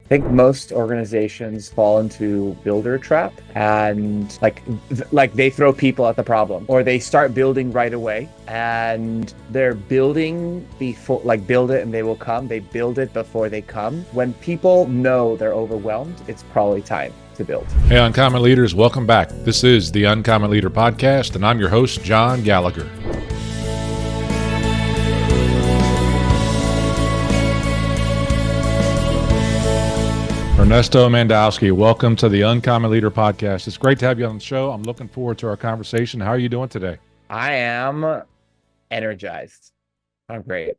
think most organizations fall into builder trap and like they throw people at the problem, or they start building right away and they're building before, like, build it and they will come. They build it before they come. When people know they're overwhelmed, it's probably time to build. Hey, Uncommon Leaders, welcome back. This is the Uncommon Leader Podcast, and I'm your host, John Gallagher. Ernesto Mandowsky, welcome to the Uncommon Leader Podcast. It's great to have you on the show. I'm looking forward to our conversation. How are you doing today? I am energized. I'm great.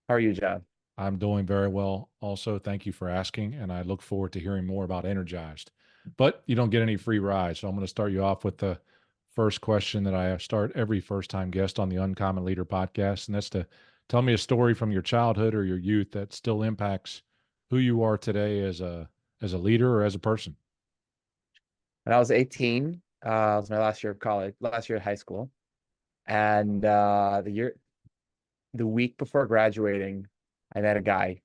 How are you, John? I'm doing very well. Also, thank you for asking, and I look forward to hearing more about energized. But you don't get any free rides, so I'm going to start you off with the first question that I start every first-time guest on the Uncommon Leader Podcast, and that's to tell me a story from your childhood or your youth that still impacts who you are today as a leader or as a person. When I was 18, it was my last year of college, last year of high school. And the week before graduating, I met a guy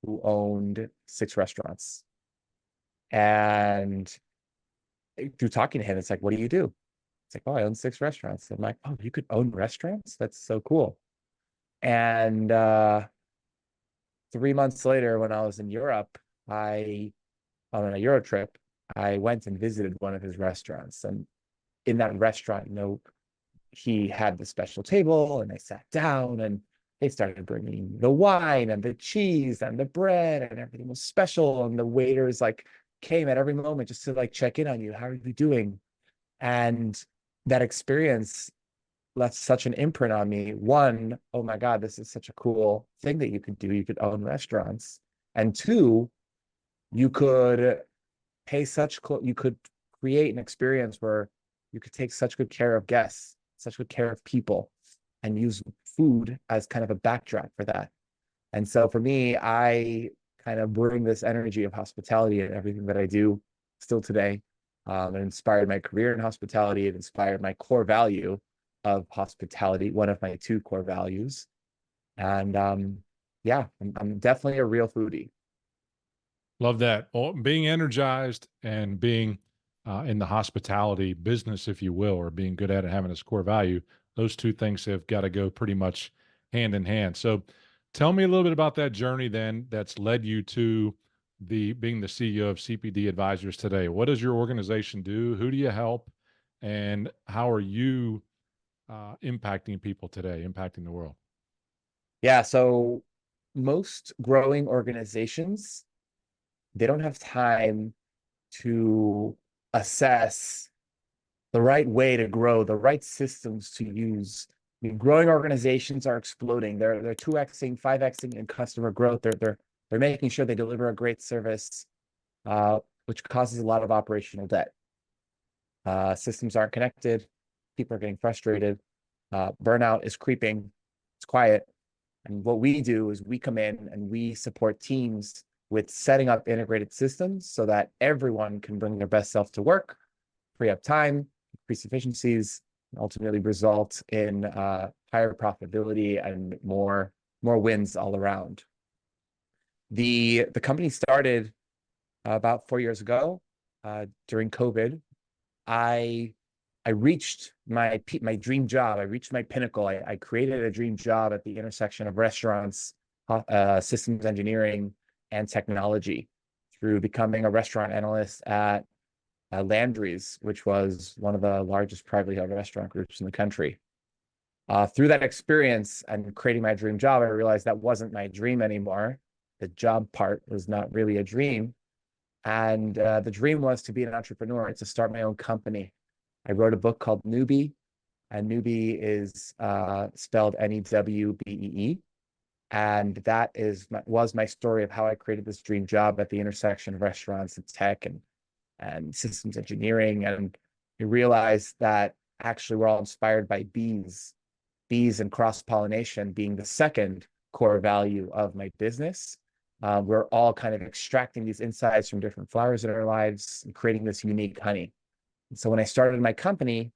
who owned 6 restaurants. And through talking to him, it's like, what do you do? It's like, oh, I own 6 restaurants. I'm like, oh, you could own restaurants? That's so cool. And 3 months later, when I was in Europe, on a Euro trip, I went and visited one of his restaurants. And in that restaurant, he had the special table, and I sat down and they started bringing the wine and the cheese and the bread, and everything was special. And the waiters came at every moment just to check in on you. How are you doing? And that experience left such an imprint on me. One, oh my God, this is such a cool thing that you could do. You could own restaurants. And two, you could you could create an experience where you could take such good care of guests, such good care of people, and use food as kind of a backdrop for that. And so for me, I kind of bring this energy of hospitality in everything that I do still today. It inspired my career in hospitality. It inspired my core value of hospitality, one of my 2 core values. And I'm definitely a real foodie. Love that. Well, being energized and being in the hospitality business, if you will, or being good at it, having a core value, those 2 things have got to go pretty much hand in hand. So tell me a little bit about that journey then that's led you to being the CEO of CPD Advisors today. What does your organization do? Who do you help? And how are you impacting people today, impacting the world? Yeah, so most growing organizations, they don't have time to assess the right way to grow, the right systems to use. I mean, growing organizations are exploding. They're 2xing, 5xing in customer growth. They're making sure they deliver a great service, which causes a lot of operational debt. Systems aren't connected. People are getting frustrated. Burnout is creeping. It's quiet. And what we do is we come in and we support teams with setting up integrated systems so that everyone can bring their best self to work, free up time, increase efficiencies, and ultimately result in higher profitability and more wins all around. The company started about 4 years ago during COVID. I reached my dream job. I reached my pinnacle. I created a dream job at the intersection of restaurants, systems engineering, and technology through becoming a restaurant analyst at Landry's, which was one of the largest privately held restaurant groups in the country. Through that experience and creating my dream job, I realized that wasn't my dream anymore. The job part was not really a dream. And the dream was to be an entrepreneur, to start my own company. I wrote a book called Newbie, and Newbie is spelled Newbee. And that was my story of how I created this dream job at the intersection of restaurants and tech and systems engineering. And we realized that actually we're all inspired by bees and cross-pollination being the second core value of my business. We're all kind of extracting these insights from different flowers in our lives and creating this unique honey. And so when I started my company,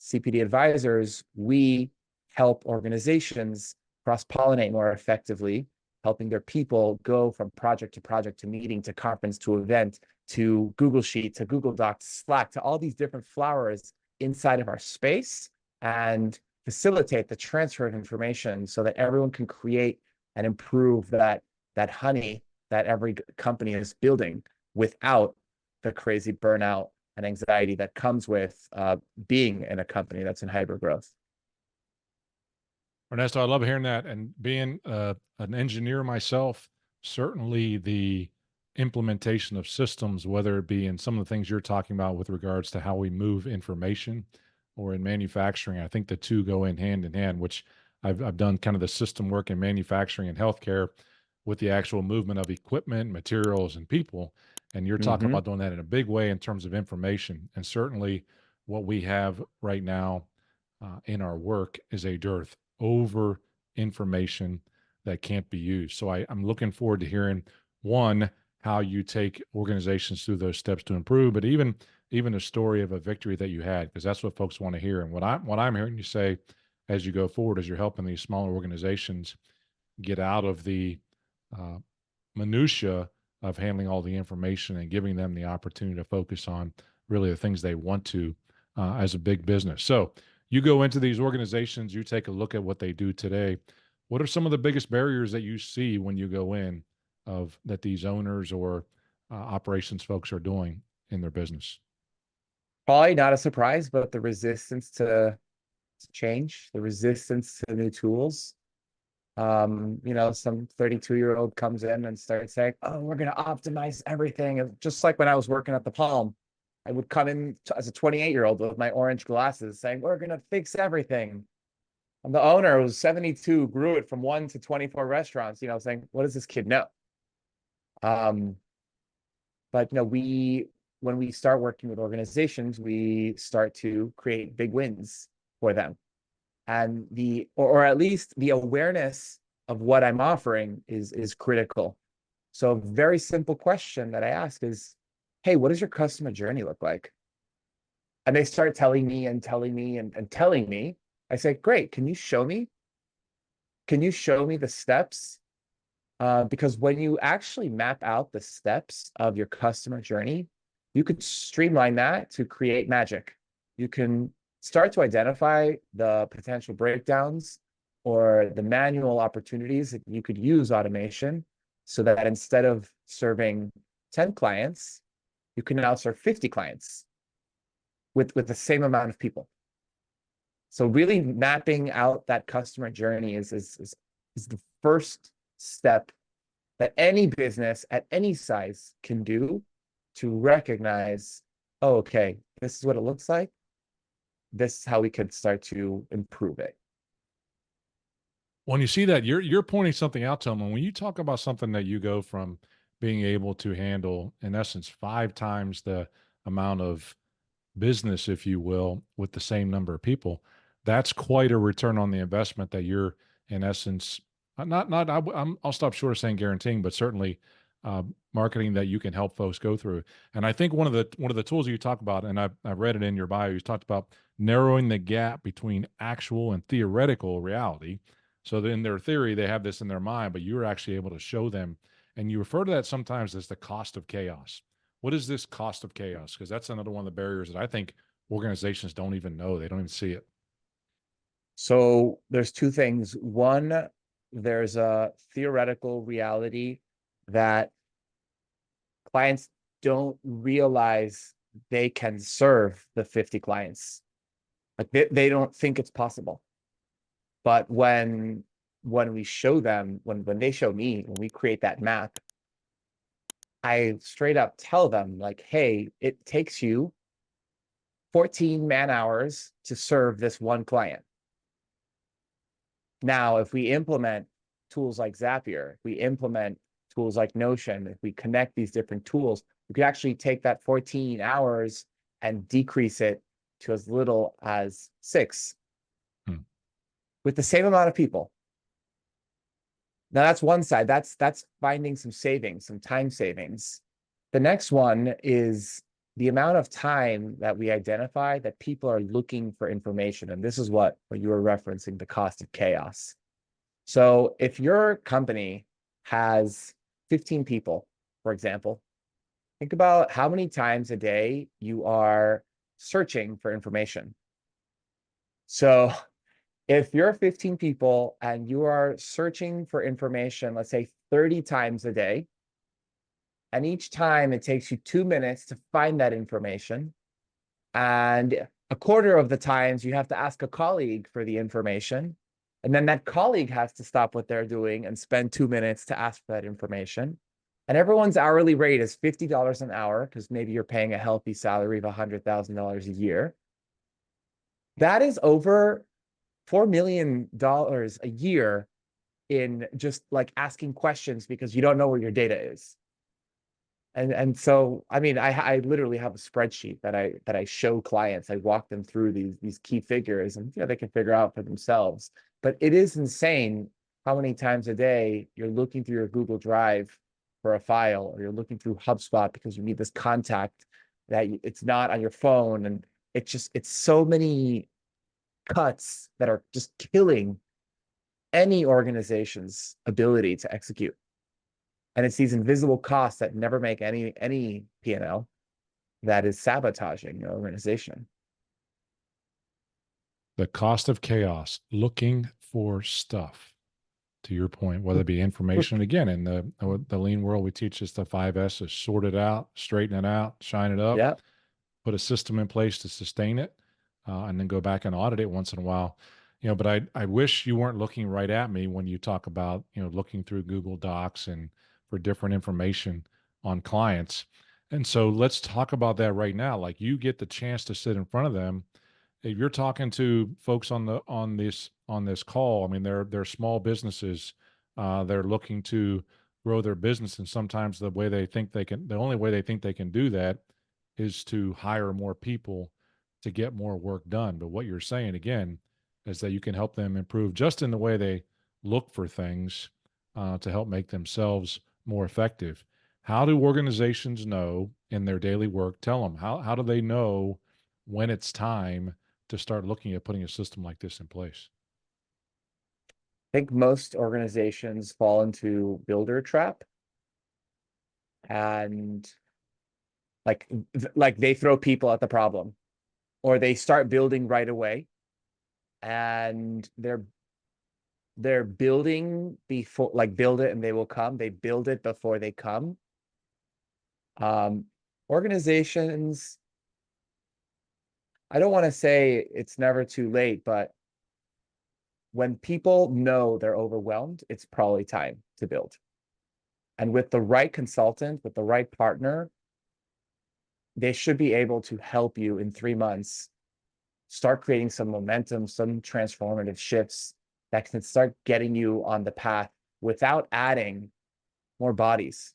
CPD Advisors, we help organizations cross-pollinate more effectively helping their people go from project to project to meeting to conference to event to Google Sheet to Google Docs, Slack, to all these different flowers inside of our space, and facilitate the transfer of information so that everyone can create and improve that honey that every company is building without the crazy burnout and anxiety that comes with being in a company that's in hyper growth. Ernesto, I love hearing that. And being an engineer myself, certainly the implementation of systems, whether it be in some of the things you're talking about with regards to how we move information or in manufacturing, I think the two go in hand, which I've done kind of the system work in manufacturing and healthcare with the actual movement of equipment, materials, and people. And you're talking about doing that in a big way in terms of information. And certainly what we have right now in our work is a dearth over information that can't be used. So I'm looking forward to hearing, one, how you take organizations through those steps to improve, but even a story of a victory that you had, because that's what folks want to hear. And what I'm hearing you say as you go forward, as you're helping these smaller organizations get out of the minutia of handling all the information and giving them the opportunity to focus on really the things they want to as a big business. So you go into these organizations, you take a look at what they do today. What are some of the biggest barriers that you see when you go in of that these owners or operations folks are doing in their business? Probably not a surprise, but the resistance to change, the resistance to new tools. Some 32-year-old comes in and starts saying, oh, we're going to optimize everything. And just like when I was working at the Palm, I would come in as a 28-year-old with my orange glasses saying, we're going to fix everything. And the owner, who was 72, grew it from 1 to 24 restaurants, saying, what does this kid know? But when we start working with organizations, we start to create big wins for them. And or at least the awareness of what I'm offering is critical. So a very simple question that I ask is, hey, what does your customer journey look like? And they start telling me and telling me and telling me. I say, great, can you show me? Can you show me the steps? Because when you actually map out the steps of your customer journey, you could streamline that to create magic. You can start to identify the potential breakdowns or the manual opportunities that you could use automation so that instead of serving 10 clients, you can now serve 50 clients with the same amount of people. So really mapping out that customer journey is the first step that any business at any size can do to recognize, oh, okay, this is what it looks like. This is how we could start to improve it. When you see that, you're pointing something out to them. When you talk about something that you go from being able to handle, in essence, 5 times the amount of business, if you will, with the same number of people, that's quite a return on the investment that you're, in essence, I'll stop short of saying guaranteeing, but certainly marketing that you can help folks go through. And I think one of the tools you talk about, and I've read it in your bio, you talked about narrowing the gap between actual and theoretical reality. So that in their theory, they have this in their mind, but you're actually able to show them. And you refer to that sometimes as the cost of chaos. What is this cost of chaos? Because that's another one of the barriers that I think organizations don't even know. They don't even see it. So there's 2 things. One, there's a theoretical reality that clients don't realize they can serve the 50 clients. Like they don't think it's possible. But when we show them, when they show me, when we create that map, I straight up tell them like, hey, it takes you 14 man hours to serve this one client. Now, if we implement tools like Zapier, if we implement tools like Notion, if we connect these different tools, we could actually take that 14 hours and decrease it to as little as 6 with the same amount of people. Now that's one side. That's finding some savings, some time savings. The next one is the amount of time that we identify that people are looking for information. And this is what you were referencing, the cost of chaos. So if your company has 15 people, for example, think about how many times a day you are searching for information. So if you're 15 people and you are searching for information, let's say 30 times a day, and each time it takes you 2 minutes to find that information, and a quarter of the times you have to ask a colleague for the information, and then that colleague has to stop what they're doing and spend 2 minutes to ask for that information. And everyone's hourly rate is $50 an hour because maybe you're paying a healthy salary of $100,000 a year. That is over $4 million a year in just like asking questions because you don't know where your data is. And so, I mean, I literally have a spreadsheet that I show clients. I walk them through these key figures, and they can figure out for themselves. But it is insane how many times a day you're looking through your Google Drive for a file, or you're looking through HubSpot because you need this contact that it's not on your phone, and it's so many cuts that are just killing any organization's ability to execute. And it's these invisible costs that never make any P&L that is sabotaging your organization. The cost of chaos, looking for stuff. To your point, whether it be information, again, in the lean world, we teach us the 5 S's: sort it out, straighten it out, shine it up, Yeah. put a system in place to sustain it, and then go back and audit it once in a while. But I wish you weren't looking right at me when you talk about, looking through Google Docs and for different information on clients. And so let's talk about that right now. Like, you get the chance to sit in front of them. If you're talking to folks on this call, I mean, they're small businesses. They're looking to grow their business, and sometimes the only way they think they can do that is to hire more people to get more work done. But what you're saying again is that you can help them improve just in the way they look for things, to help make themselves more effective. How do organizations know in their daily work? Tell them, how do they know when it's time to start looking at putting a system like this in place? I think most organizations fall into builder trap, and like they throw people at the problem, or they start building right away, and they're building before, like, build it and they will come. They build it before they come. Organizations, I don't want to say it's never too late, but when people know they're overwhelmed, it's probably time to build. And with the right consultant, with the right partner, they should be able to help you in 3 months start creating some momentum, some transformative shifts that can start getting you on the path without adding more bodies.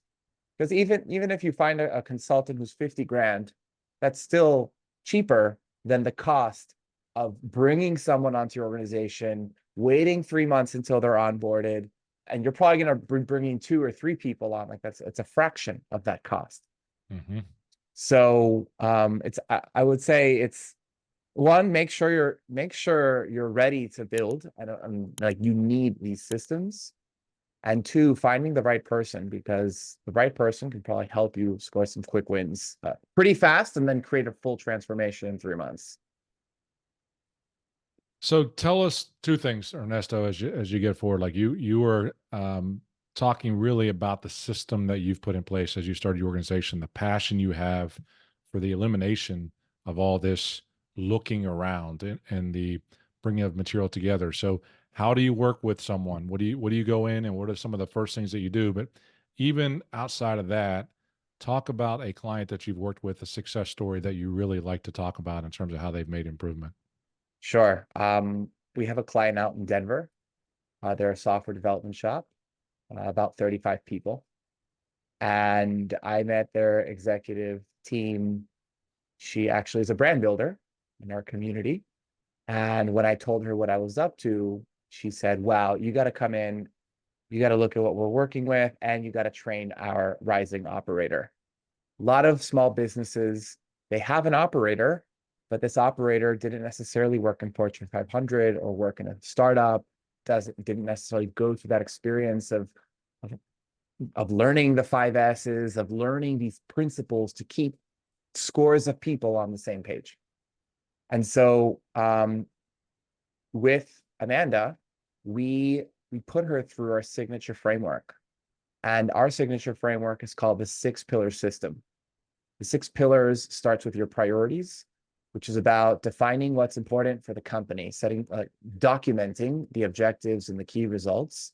Because even if you find a consultant who's 50 grand, that's still cheaper than the cost of bringing someone onto your organization, waiting 3 months until they're onboarded, and you're probably going to be bringing 2 or 3 people on. Like, it's a fraction of that cost. Mm-hmm. So I would say it's one, make sure you're ready to build, and like, you need these systems. And two, finding the right person, because the right person can probably help you score some quick wins pretty fast, and then create a full transformation in 3 months. So tell us two things, Ernesto, as you get forward. Like, you were talking really about the system that you've put in place as you started your organization, the passion you have for the elimination of all this looking around, and the bringing of material together. So how do you work with someone? What do you go in, and what are some of the first things that you do? But even outside of that, talk about a client that you've worked with, a success story that you really like to talk about in terms of how they've made improvement. Sure. We have a client out in Denver. They're a software development shop, about 35 people. And I met their executive team. She actually is a brand builder in our community. And when I told her what I was up to, she said, wow, you got to come in, you got to look at what we're working with, and you got to train our rising operator. A lot of small businesses, they have an operator, but this operator didn't necessarily work in Fortune 500 or work in a startup, didn't necessarily go through that experience of of learning the 5 S's, of learning these principles to keep scores of people on the same page. And so with Amanda, we put her through our signature framework. And our signature framework is called the 6 pillar system. The 6 pillars starts with your priorities, which is about defining what's important for the company, documenting the objectives and the key results.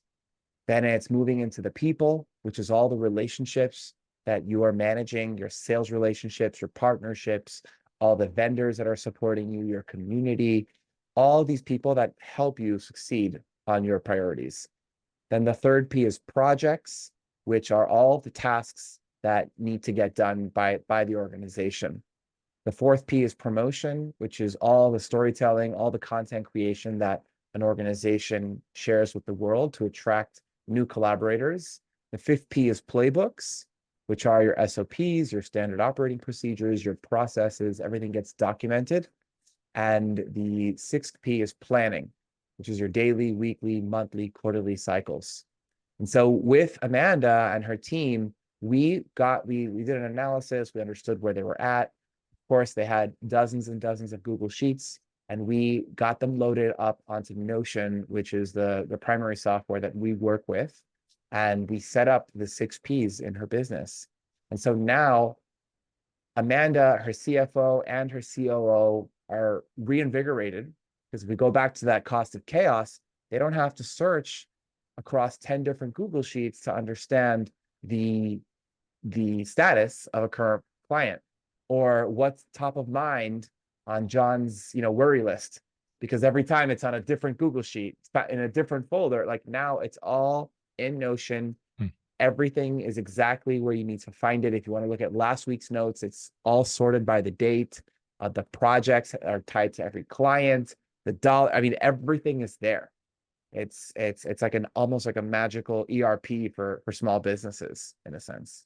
Then it's moving into the people, which is all the relationships that you are managing, your sales relationships, your partnerships, all the vendors that are supporting you, your community, all these people that help you succeed on your priorities. Then the third P is projects, which are all the tasks that need to get done by the organization. The fourth P is promotion, which is all the storytelling, all the content creation that an organization shares with the world to attract new collaborators. The fifth P is playbooks, which are your SOPs, your standard operating procedures, your processes, everything gets documented. And the sixth P is planning, which is your daily, weekly, monthly, quarterly cycles. And so with Amanda and her team, we did an analysis, we understood where they were at. Of course, they had dozens and dozens of Google Sheets, and we got them loaded up onto Notion, which is the primary software that we work with. And we set up the 6 Ps in her business. And so now Amanda, her CFO, and her COO are reinvigorated, because if we go back to that cost of chaos, they don't have to search across 10 different Google Sheets to understand the status of a current client or what's top of mind on John's worry list, because every time it's on a different Google Sheet, it's in a different folder. Like now it's all in Notion. Everything is exactly where you need to find it. If you want to look at last week's notes, it's all sorted by the date. The projects are tied to every client, the dollar. I mean, everything is there. It's like almost like a magical ERP for small businesses in a sense.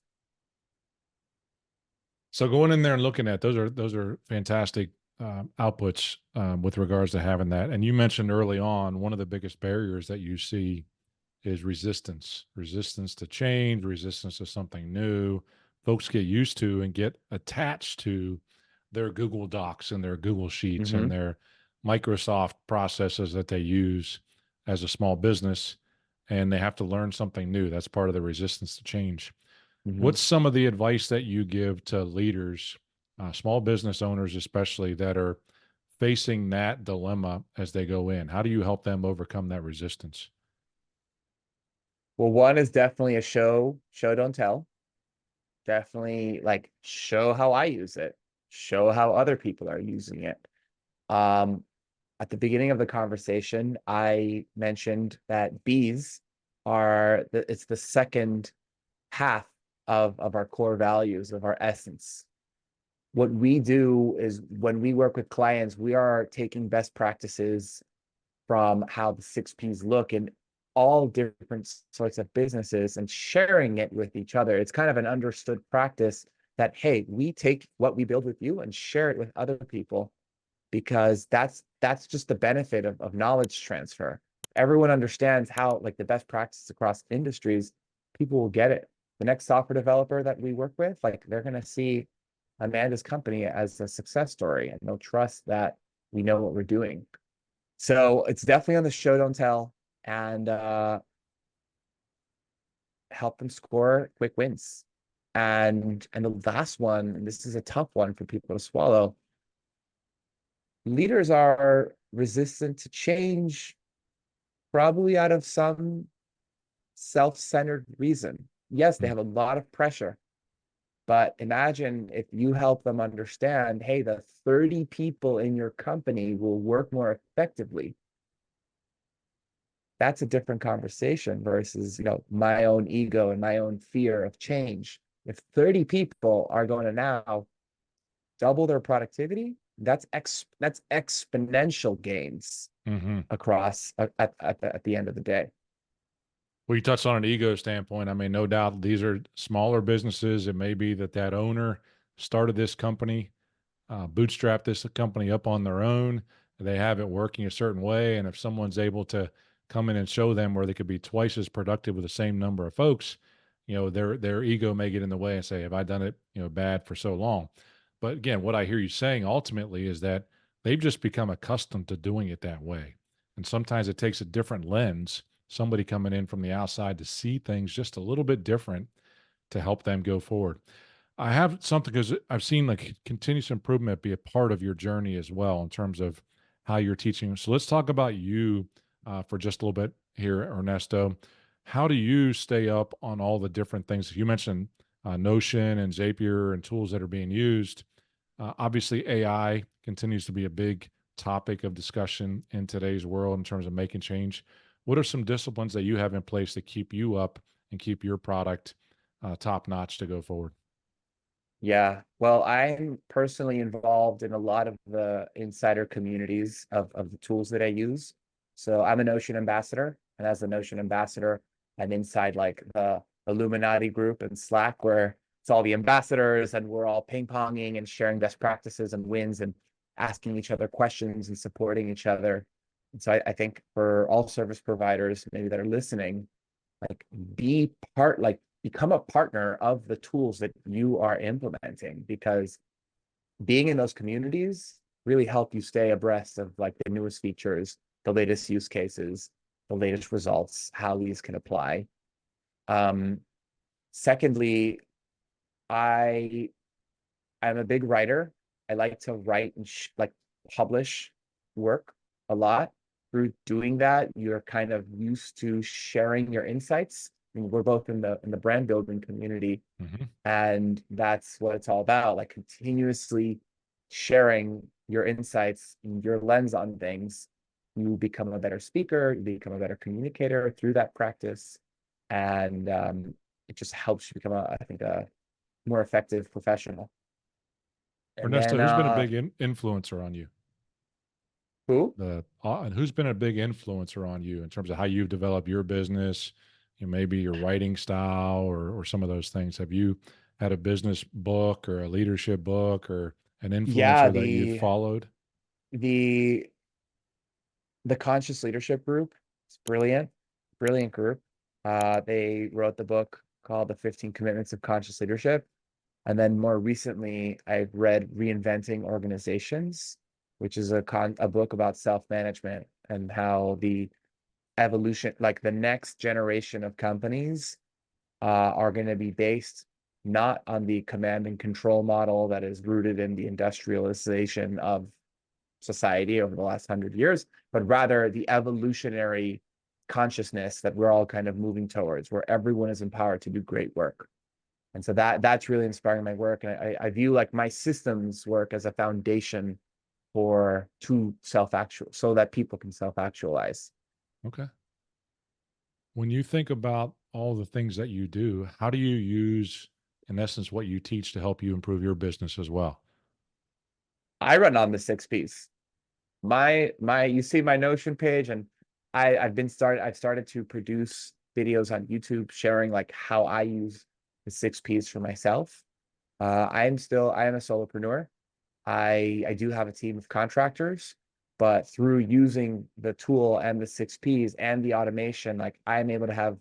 So going in there and looking at those are fantastic outputs with regards to having that. And you mentioned early on, one of the biggest barriers that you see is resistance to change, resistance to something new. Folks get used to and get attached to their Google Docs and their Google Sheets and their Microsoft processes that they use as a small business, and they have to learn something new. That's part of the resistance to change. What's some of the advice that you give to leaders, small business owners especially, that are facing that dilemma as they go in? How do you help them overcome that resistance? Well, one is definitely a show, don't tell. Definitely like show how I use it, show how other people are using it. At the beginning of the conversation, I mentioned that bees it's the second half of our core values, of our essence. What we do is when we work with clients, we are taking best practices from how the 6 Ps look in all different sorts of businesses and sharing it with each other. It's kind of an understood practice that, hey, we take what we build with you and share it with other people, because that's just the benefit of knowledge transfer. Everyone understands how, like, the best practices across industries, people will get it. The next software developer that we work with, like, they're going to see Amanda's company as a success story, and they'll trust that we know what we're doing. So it's definitely on the show, don't tell, and help them score quick wins. And the last one, and this is a tough one for people to swallow, leaders are resistant to change, probably out of some self-centered reason. Yes, they have a lot of pressure, but imagine if you help them understand, hey, the 30 people in your company will work more effectively. That's a different conversation versus, my own ego and my own fear of change. If 30 people are going to now double their productivity, that's exponential gains across at the end of the day. Well, you touched on an ego standpoint. I mean, no doubt these are smaller businesses. It may be that owner started this company, bootstrapped this company up on their own. They have it working a certain way. And if someone's able to come in and show them where they could be twice as productive with the same number of folks, their ego may get in the way and say, have I done it, bad for so long? But again, what I hear you saying ultimately is that they've just become accustomed to doing it that way. And sometimes it takes a different lens, somebody coming in from the outside to see things just a little bit different to help them go forward. I have something because I've seen like continuous improvement be a part of your journey as well in terms of how you're teaching. So let's talk about you for just a little bit here, Ernesto. How do you stay up on all the different things? You mentioned Notion and Zapier and tools that are being used. Obviously, AI continues to be a big topic of discussion in today's world in terms of making change. What are some disciplines that you have in place to keep you up and keep your product top notch to go forward? Yeah, well, I'm personally involved in a lot of the insider communities of the tools that I use. So I'm a Notion ambassador, and as a Notion ambassador, I'm inside like the Illuminati group in Slack, where it's all the ambassadors, and we're all ping-ponging and sharing best practices and wins and asking each other questions and supporting each other. And so I think for all service providers maybe that are listening, like be part, like become a partner of the tools that you are implementing, because being in those communities really help you stay abreast of like the newest features, the latest use cases, the latest results, how these can apply. um Secondly, i I'm a big writer. I like to write and like publish work a lot. Through doing that, you're kind of used to sharing your insights. I mean, we're both in the brand building community, Hmm. and that's what it's all about, like continuously sharing your insights and your lens on things. You become a better speaker, you become a better communicator through that practice, and it just helps you become I think a more effective professional. And Ernesto, then who's been a big influencer on you? who? And who's been a big influencer on you in terms of how you've developed your business, maybe your writing style or some of those things? Have you had a business book or a leadership book or an Yeah, influencer that you've followed? the the Conscious Leadership Group. It's brilliant, brilliant group. They wrote the book called The 15 Commitments of Conscious Leadership. And then more recently, I've read Reinventing Organizations, which is a book about self-management and how the evolution, like the next generation of companies, are going to be based not on the command and control model that is rooted in the industrialization of society over the last 100 years, but rather the evolutionary consciousness that we're all kind of moving towards, where everyone is empowered to do great work. And so that's really inspiring my work. And I view like my systems work as a foundation for to self-actual, so that people can self-actualize. Okay. When you think about all the things that you do, how do you use, in essence, what you teach to help you improve your business as well? I run on the 6 Ps. My you see my Notion page, and I've started to produce videos on YouTube sharing like how I use the 6 Ps for myself. I am a solopreneur. I do have a team of contractors, but through using the tool and the 6 Ps and the automation, like I'm able to have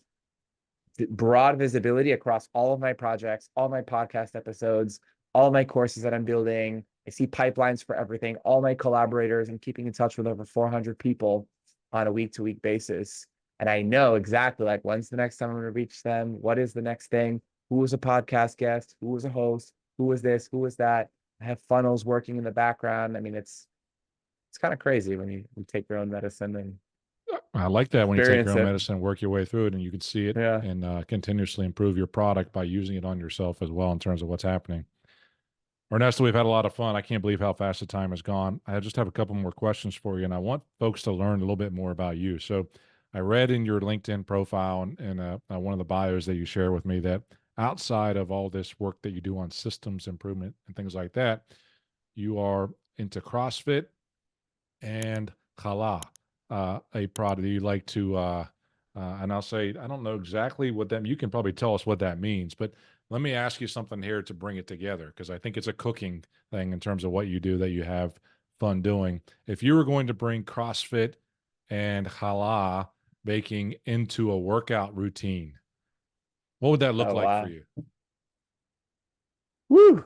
broad visibility across all of my projects, all my podcast episodes, all my courses that I'm building. I see pipelines for everything, all my collaborators. I'm keeping in touch with over 400 people on a week-to-week basis. And I know exactly like when's the next time I'm going to reach them? What is the next thing? Who was a podcast guest? Who was a host? Who was this? Who was that? I have funnels working in the background. I mean, it's kind of crazy when you take your own medicine and I like that when you take your experience own it. medicine, work your way through it, and you can see it Yeah. and continuously improve your product by using it on yourself as well in terms of what's happening. Ernesto, we've had a lot of fun. I can't believe how fast the time has gone. I just have a couple more questions for you, and I want folks to learn a little bit more about you. So, I read in your LinkedIn profile and one of the bios that you share with me that outside of all this work that you do on systems improvement and things like that, you are into CrossFit and Kala, a product you like to, and I'll say, I don't know exactly what that, you can probably tell us what that means, but let me ask you something here to bring it together, because I think it's a cooking thing in terms of what you do that you have fun doing. If you were going to bring CrossFit and Hala baking into a workout routine, What would that look Oh, like for wow. you? Woo.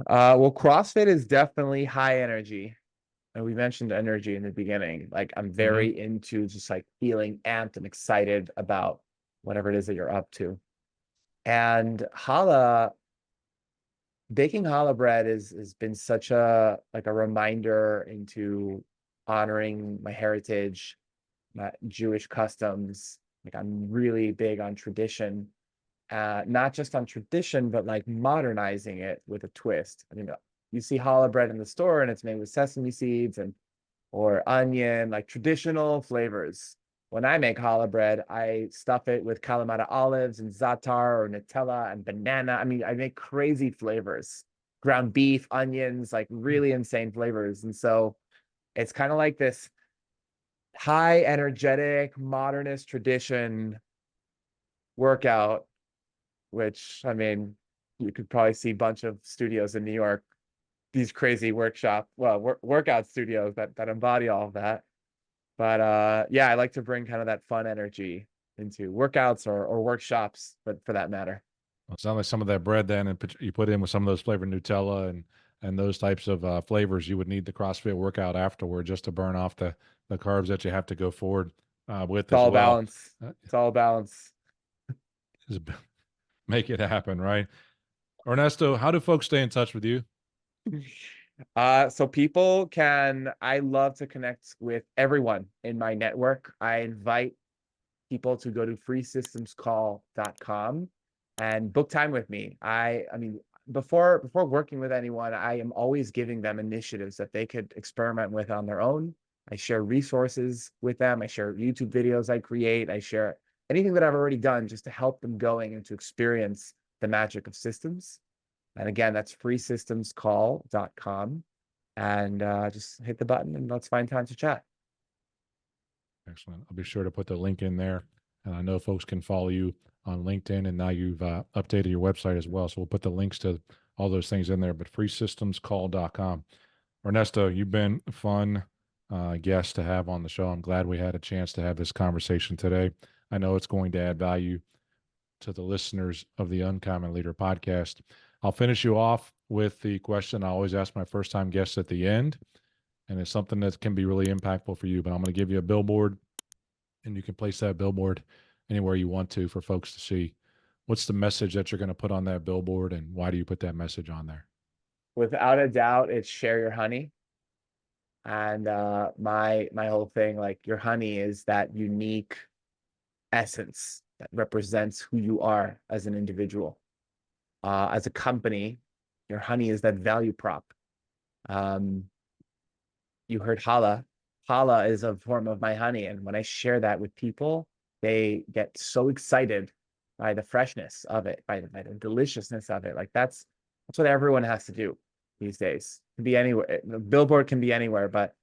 Well, CrossFit is definitely high energy. And we mentioned energy in the beginning. Like I'm Hmm. very into just like feeling amped and excited about whatever it is that you're up to. And challah, baking challah bread is has been such a like a reminder into honoring my heritage, my Jewish customs. Like I'm really big on tradition, not just on tradition, but like modernizing it with a twist. I mean, you see challah bread in the store and it's made with sesame seeds and or onion, like traditional flavors. When I make challah bread, I stuff it with Kalamata olives and za'atar or Nutella and banana. I mean, I make crazy flavors, ground beef, onions, like really insane flavors. And so it's kind of like this high energetic modernist tradition workout, which I mean, you could probably see a bunch of studios in New York, these crazy workout studios that embody all of that. But yeah, I like to bring kind of that fun energy into workouts or workshops, but for that matter. Well, it sounds like some of that bread then, and you put in with some of those flavored Nutella and those types of flavors. You would need the CrossFit workout afterward just to burn off the carbs that you have to go forward with It's as all well. balance. Uh, It's all balance. is make it happen, right? Ernesto, how do folks stay in touch with you? So people can, I love to connect with everyone in my network. I invite people to go to freesystemscall.com and book time with me. I mean, before working with anyone, I am always giving them initiatives that they could experiment with on their own. I share resources with them. I share YouTube videos I create. I share anything that I've already done just to help them going and to experience the magic of systems. And again, that's freesystemscall.com. And just hit the button and let's find time to chat. Excellent. I'll be sure to put the link in there. And I know folks can follow you on LinkedIn, and now you've updated your website as well. So we'll put the links to all those things in there, but freesystemscall.com. Ernesto, you've been a fun guest to have on the show. I'm glad we had a chance to have this conversation today. I know it's going to add value to the listeners of the Uncommon Leader podcast. I'll finish you off with the question I always ask my first time guests at the end, and it's something that can be really impactful for you. But I'm going to give you a billboard, and you can place that billboard anywhere you want to for folks to see. What's the message that you're going to put on that billboard, and why do you put that message on there? Without a doubt, it's share your honey. And my whole thing, like your honey is that unique essence that represents who you are as an individual. As a company, your honey is that value prop. Um, you heard challah. Challah is a form of my honey. And when I share that with people, they get so excited by the freshness of it, by the deliciousness of it. Like that's what everyone has to do these days. It can be anywhere. The billboard can be anywhere, but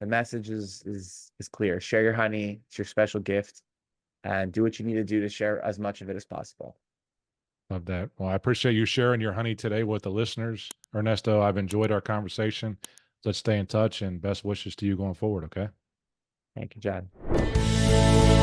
the message is clear. Share your honey. It's your special gift, and do what you need to do to share as much of it as possible. Love that. Well, I appreciate you sharing your honey today with the listeners. Ernesto, I've enjoyed our conversation. Let's stay in touch, and best wishes to you going forward. Okay. Thank you, John.